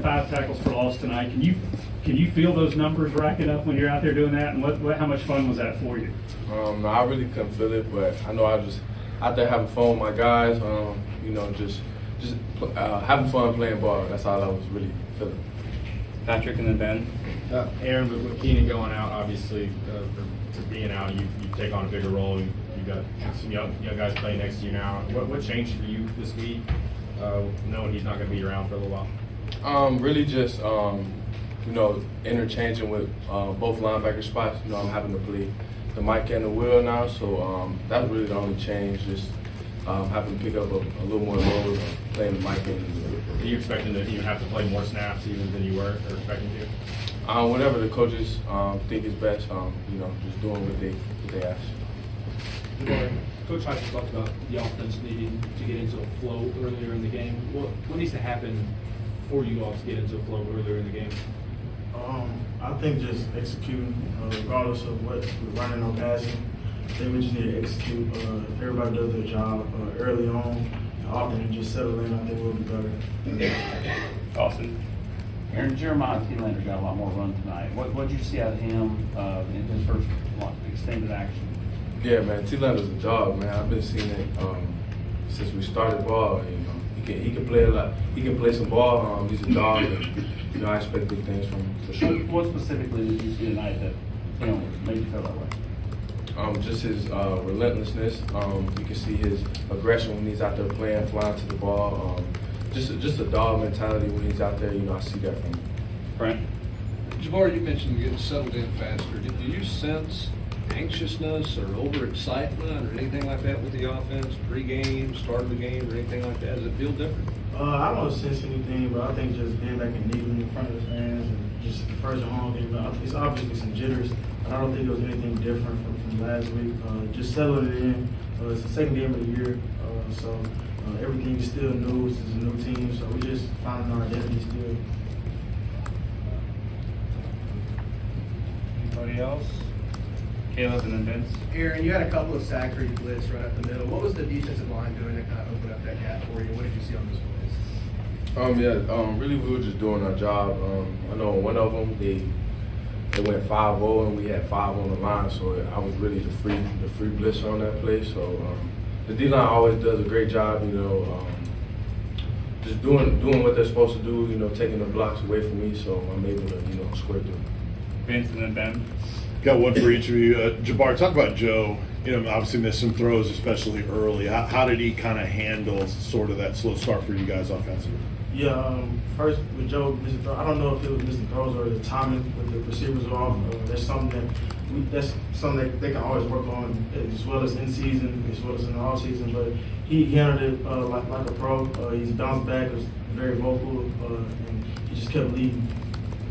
5 tackles for loss tonight. Can you feel those numbers racking up when you're out there doing that? And how much fun was that for you? No, I really couldn't feel it, but I know I was just out there having fun with my guys. Just having fun playing ball. That's all I was really feeling. Patrick and then Ben. Aaron, with Keenan going out, obviously, for being out, you take on a bigger role. You've got some young guys playing next to you now. What changed for you this week, knowing he's not going to be around for a little while? Really just, interchanging with both linebacker spots. I'm having to play the Mike and the Will now, so that's really the only change. Just having to pick up a little more load, playing the Mike and the Will. Are you expecting to even have to play more snaps even than you were or expecting to? Whatever the coaches think is best, just doing what they ask. Coach Hodges talked about the offense needing to get into a flow earlier in the game. What needs to happen for you all to get into a flow earlier in the game? I think just executing, regardless of what we're running or passing. I think we just need to execute. If everybody does their job early on, often, and just settle in, I think we'll be better. Austin. Aaron, Jeremiah Neyland got a lot more run tonight. What did you see out of him in his first extended action? Yeah, man, Neyland is a dog, man. I've been seeing it since we started ball. He can play a lot. He can play some ball. He's a dog, and I expect big things from him for sure. What specifically did you see tonight that made you feel that way? Just his relentlessness. You can see his aggression when he's out there playing, flying to the ball. Just a dog mentality when he's out there. I see that from him. Brent. Jabari, you mentioned getting settled in faster. Do you sense anxiousness or overexcitement or anything like that with the offense, pre-game, start of the game, or anything like that? Does it feel different? I don't sense anything, but I think just being back in Neyland in front of the fans and just the first home game, it's obviously some jitters, but I don't think there was anything different from last week. Just settling it in. It's the second game of the year, so everything is still new. This is a new team, so we just finding our identity still. Anybody else? Caleb and then Vince. Aaron, you had a couple of sacks where you blitzed right up the middle. What was the defensive line doing to kind of open up that gap for you? What did you see on those plays? Really we were just doing our job. I know one of them they went 5-0 and we had 5 on the line, so I was really the free blitzer on that play. So the D line always does a great job, just doing what they're supposed to do, taking the blocks away from me, so I'm able to square through. Vince and then Ben. Got one for each of you. Jabari, talk about Joe. Obviously missed some throws, especially early. How did he kind of handle sort of that slow start for you guys offensively? Yeah, first with Joe, I don't know if it was missing throws or the timing with the receivers off. That's something that they can always work on, as well as in season, as well as in the off season. But he handled it like a pro. He's bounced back, was very vocal, and he just kept leading.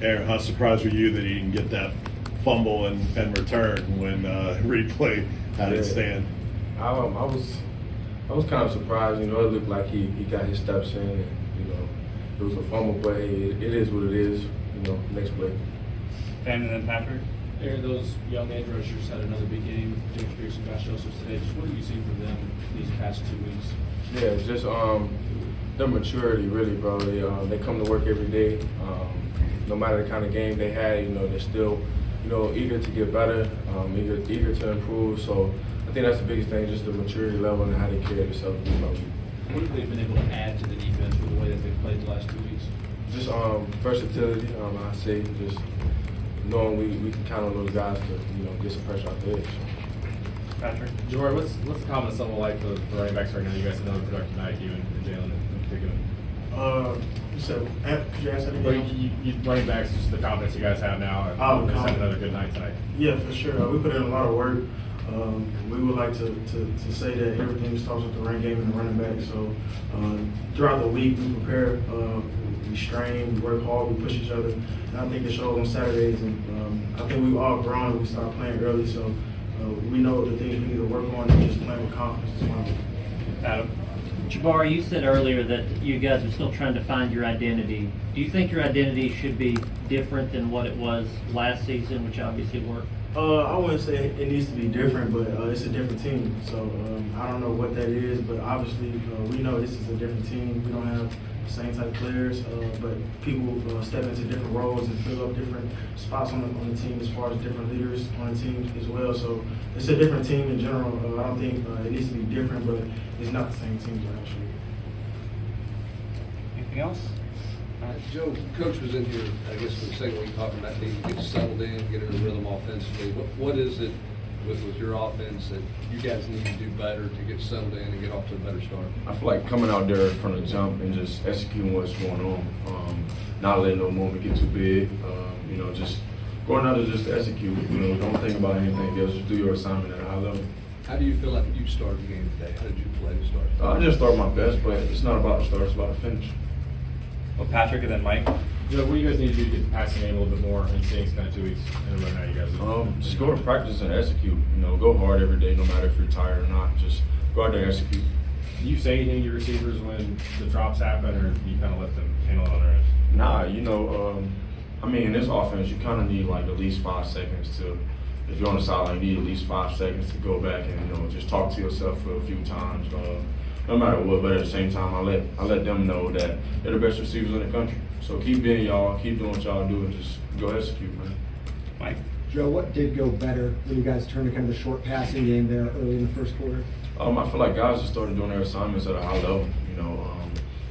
Aaron, how surprised were you that he didn't get that fumble and return when replay had it stand? I was kind of surprised. It looked like he got his steps in, and it was a fumble, but hey, it is what it is. Next play. Ben and then Patrick. Aaron, those young edge rushers had another big game. James Pierce and Josh Josephs today. Just what have you seen from them these past 2 weeks? Yeah, it's just their maturity, really, bro. They come to work every day. No matter the kind of game they had, they're still, eager to get better, eager to improve. So I think that's the biggest thing, just the maturity level and how they carry themselves. What have they been able to add to the defense with the way that they've played the last 2 weeks? Just versatility. I say just knowing we can count on those guys to get some pressure out there. Patrick. Jabari, what's the confidence level like for the running backs right now? You guys have another productive night, you and Jalen in particular. Could you answer that But again? you running backs, just the confidence you guys have now. Oh, just had another good night tonight. Yeah, for sure. We put in a lot of work. We would like to say that everything starts with the run game and the running back. So throughout the week, we prepare, we strain, we work hard, we push each other. And I think it shows on Saturdays. And I think we've all grown and we start playing early. So we know the things we need to work on and just playing with confidence is one. Adam. Jabari, you said earlier that you guys are still trying to find your identity. Do you think your identity should be different than what it was last season, which obviously worked? I wouldn't say it needs to be different, but it's a different team. So I don't know what that is, but obviously we know this is a different team. We don't have same type of players, but people step into different roles and fill up different spots on the team as far as different leaders on the team as well. So it's a different team in general. I don't think it needs to be different, but it's not the same team last year. Anything else? Joe, Coach was in here, I guess, for the second week talking about needing to get settled in, get in a rhythm offensively. What is it with your offense that you guys need to do better to get settled in and get off to a better start? I feel like coming out there from the jump and just executing what's going on, not letting no moment get too big. You know, just going out there just to execute. You know, don't think about anything else. Just do your assignment at a high level. How do you feel like you started the game today? How did you play to start? I just start my best, but it's not about the start. It's about the finish. Well, Patrick and then Mike. Joe, what do you guys need to do to get the passing game a little bit more and seeing kind of 2 weeks in a row now you guys have? Just go to practice and execute. You know, go hard every day, no matter if you're tired or not. Just go out there and execute. Do you say anything to your receivers when the drops happen, or do you kind of let them handle it on their own? Nah, you know, I mean, in this offense, you kind of need like at least 5 seconds to, if you're on the sideline, you need at least 5 seconds to go back and, you know, just talk to yourself for a few times. No matter what, but at the same time, I let them know that they're the best receivers in the country. So keep being y'all, keep doing what y'all do, and just go execute, man. Mike. Joe, what did go better when you guys turned to kind of the short passing game there early in the first quarter? I feel like guys just started doing their assignments at a high level. You know,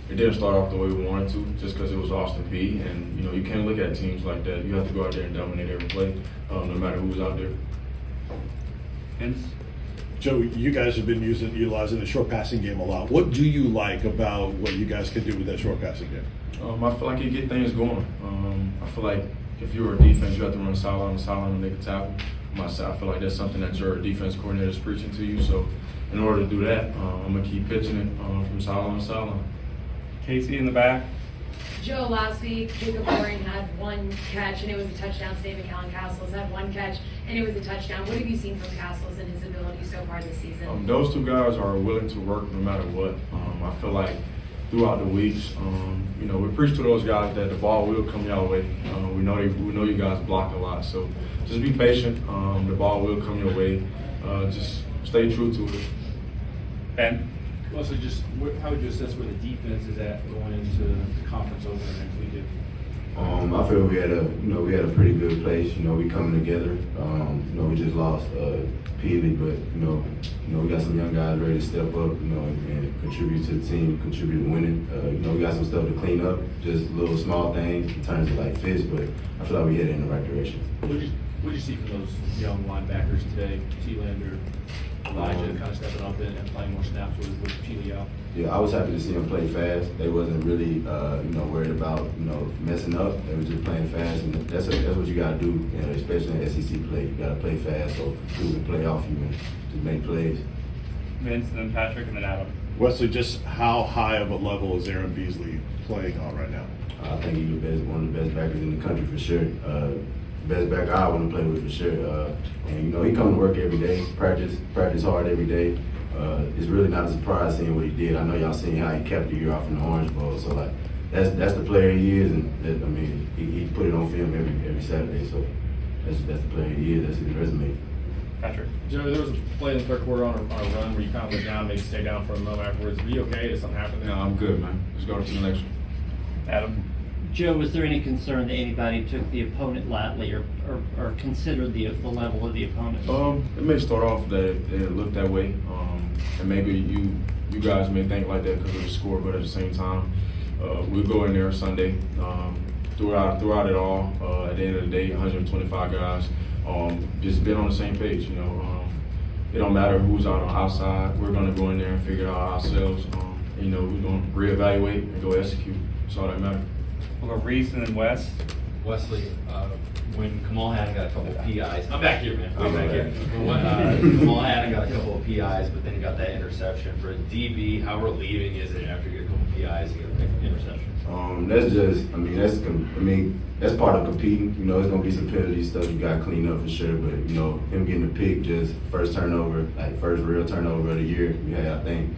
it didn't start off the way we wanted to, just because it was Austin Peay, and you know you can't look at teams like that. You have to go out there and dominate every play, no matter who's out there. Vince. Joe, you guys have been utilizing the short passing game a lot. What do you like about what you guys can do with that short passing game? I feel like you get things going. I feel like if you're a defense, you have to run sideline to sideline and make a tackle. I feel like that's something that your defense coordinator is preaching to you. So in order to do that, I'm going to keep pitching it from sideline to sideline. Casey in the back. Joe, last week, Jacob Boring had 1 catch, and it was a touchdown. David Callan Castles had 1 catch, and it was a touchdown. What have you seen from Castles and his ability so far this season? Those 2 guys are willing to work no matter what. I feel like throughout the weeks, you know, we preach to those guys that the ball will come your way. We know you guys block a lot, so just be patient. The ball will come your way. Just stay true to it. Ben. Also, how would you assess where the defense is at going into the conference opener next weekend? I feel we had a pretty good place. You know, we coming together. You know, we just lost Peely, but you know, we got some young guys ready to step up. You know, and contribute to the team, contribute to winning. You know, we got some stuff to clean up, just little small things in terms of like fits, but I feel like we headed in the right direction. What did you see from those young linebackers today? T-Lander, Elijah kind of stepping up and playing more snaps with Peely out. Yeah, I was happy to see them play fast. They wasn't really, you know, worried about, you know, messing up. They were just playing fast, and that's what you gotta do, you know, especially in SEC play. You gotta play fast so people can play off you and just make plays. Vince, and then Patrick, and then Adam. Wesley, just how high of a level is Aaron Beasley playing on right now? I think he's one of the best backers in the country for sure. Best back I want to play with for sure. And you know, he come to work every day, practice hard every day. It's really not a surprise seeing what he did. I know y'all seen how he kept the year off in the Orange Bowl. So like, that's the player he is, and I mean, he put it on film every Saturday. So that's the player he is. That's his resume. Patrick. Joe, there was a play in the third quarter on a run where you kind of went down, maybe stay down for a moment afterwards. Were you okay? Did something happen there? No, I'm good, man. Let's go to the next one. Adam. Joe, was there any concern that anybody took the opponent lightly or considered the level of the opponent? It may start off that it looked that way, and maybe you guys may think like that because of the score, but at the same time, we'll go in there Sunday. Throughout it all, at the end of the day, 125 guys, just been on the same page. You know, it don't matter who's out on outside. We're gonna go in there and figure it out ourselves. You know, we're gonna reevaluate and go execute. That's all that matters. We'll go Reese and then Wes. Wesley, when Kamal Hadden got a couple of PIs, I'm back here, man. Back here. Kamal Hadden got a couple of PIs, but then he got that interception. For a DB, how relieving is it after you get a couple of PIs and get an interception? That's part of competing. You know, there's gonna be some penalty stuff you gotta clean up for sure. But you know, him getting the pick, just first turnover, like first real turnover of the year. Yeah, I think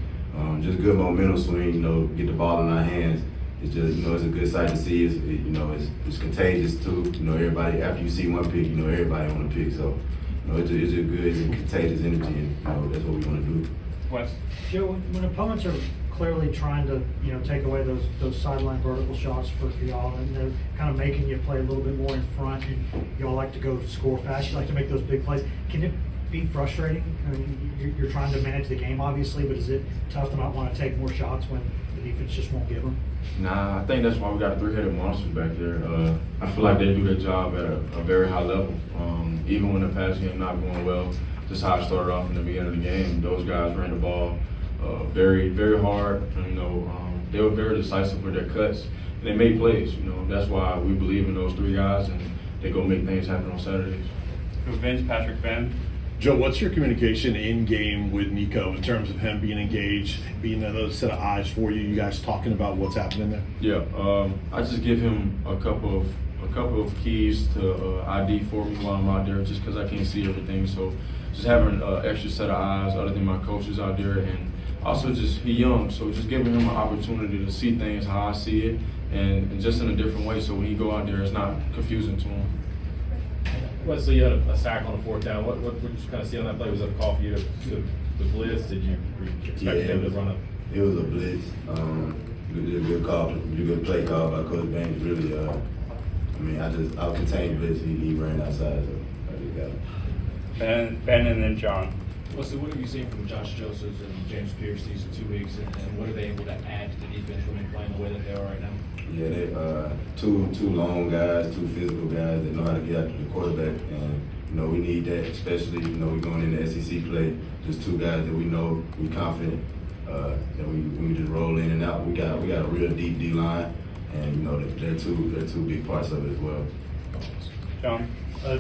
just good momentum swing. You know, get the ball in our hands. It's just, you know, it's a good sight to see. It's contagious too. You know, everybody, after you see one pick, you know, everybody want to pick. So, you know, it's a good and contagious energy, and you know, that's what we want to do. Wes. Joe, when opponents are clearly trying to, take away those sideline vertical shots for y'all, and they're kind of making you play a little bit more in front. Y'all like to go score fast. You like to make those big plays. Can it be frustrating? I mean, you're trying to manage the game, obviously, but is it tough to not want to take more shots when the defense just won't give them? Nah, I think that's why we got 3-headed monsters back there. I feel like they do their job at a very high level. Even when the pass game not going well, just how it started off in the beginning of the game, those guys ran the ball very, very hard. They were very decisive with their cuts. And they made plays. That's why we believe in those 3 guys, and they go make things happen on Saturdays. Vince, Patrick, Ben. Joe, what's your communication in game with Nico in terms of him being engaged, being another set of eyes for you? You guys talking about what's happening there? Yeah, I just give him a couple of keys to ID for me while I'm out there, just because I can't see everything. So just having an extra set of eyes other than my coaches out there, and also just he's young, so just giving him an opportunity to see things how I see it, and just in a different way. So when he go out there, it's not confusing to him. Wesley, you had a sack on the 4th down. What did you kind of see on that play? Was that a call for you to blitz? Did you expect him to run up? It was a blitz. Good call, good play call by Coach Banks. Really, I was contained blitz. He ran outside, so I just got it. Ben, and then John. Wesley, what have you seen from Josh Josephs and James Pierce these 2 weeks, and what are they able to add to the defense when they're playing the way that they are right now? Yeah, they two long guys, 2 physical guys that know how to get after the quarterback, and we need that, especially we're going into SEC play. Just 2 guys that we know, we're confident that we just roll in and out. We got a real deep D line, and they're two big parts of it as well. John.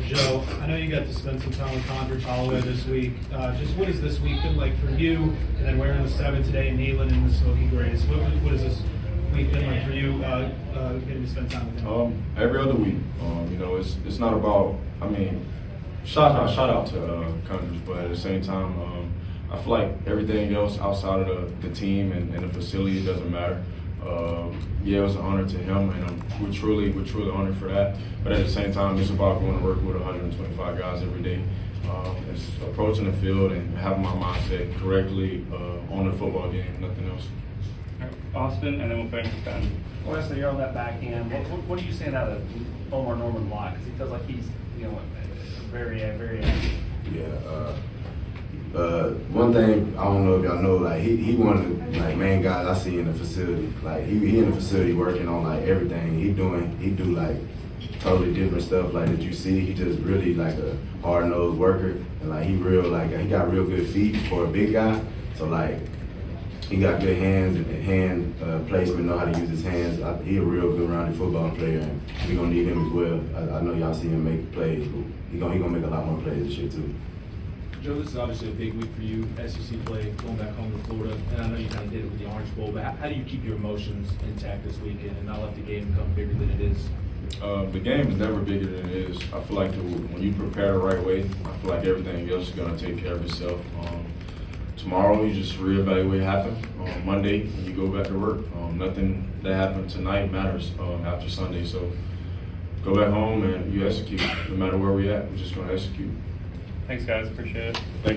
Joe, I know you got to spend some time with Condrich Holloway this week. Just what has this week been like for you? And then wearing the 7 today in Neyland and the Smoky Grays. What has this week been like for you? Getting to spend time with him. Every other week. It's not about. Shout out to Condrich, but at the same time, I feel like everything else outside of the team and the facility doesn't matter. It was an honor to him, and we're truly honored for that. But at the same time, it's about going to work with 125 guys every day. It's approaching the field and having my mindset correctly on the football game, nothing else. Austin, and then we'll finish with Ben. Wesley, you're on that back end. What are you seeing out of Omar Norman Lott? Because he feels like he's, very active. Yeah. One thing I don't know if y'all know, he one of the main guys I see in the facility. He in the facility working on everything. He do totally different stuff that you see. He just really a hard-nosed worker, and he got real good feet for a big guy. So he got good hands and hand placement, know how to use his hands. He a real good rounded football player, and we gonna need him as well. I know y'all see him make plays, but he gonna make a lot more plays this year too. Joe, this is obviously a big week for you, SEC play, going back home to Florida, and I know you kind of did it with the Orange Bowl, but how do you keep your emotions intact this weekend and not let the game become bigger than it is? The game is never bigger than it is. I feel like when you prepare the right way, I feel like everything else is going to take care of itself. Tomorrow, you just reevaluate what happened. Monday, you go back to work. Nothing that happened tonight matters after Sunday. So go back home and you execute. No matter where we're at, we're just going to execute. Thanks, guys. Appreciate it. Thank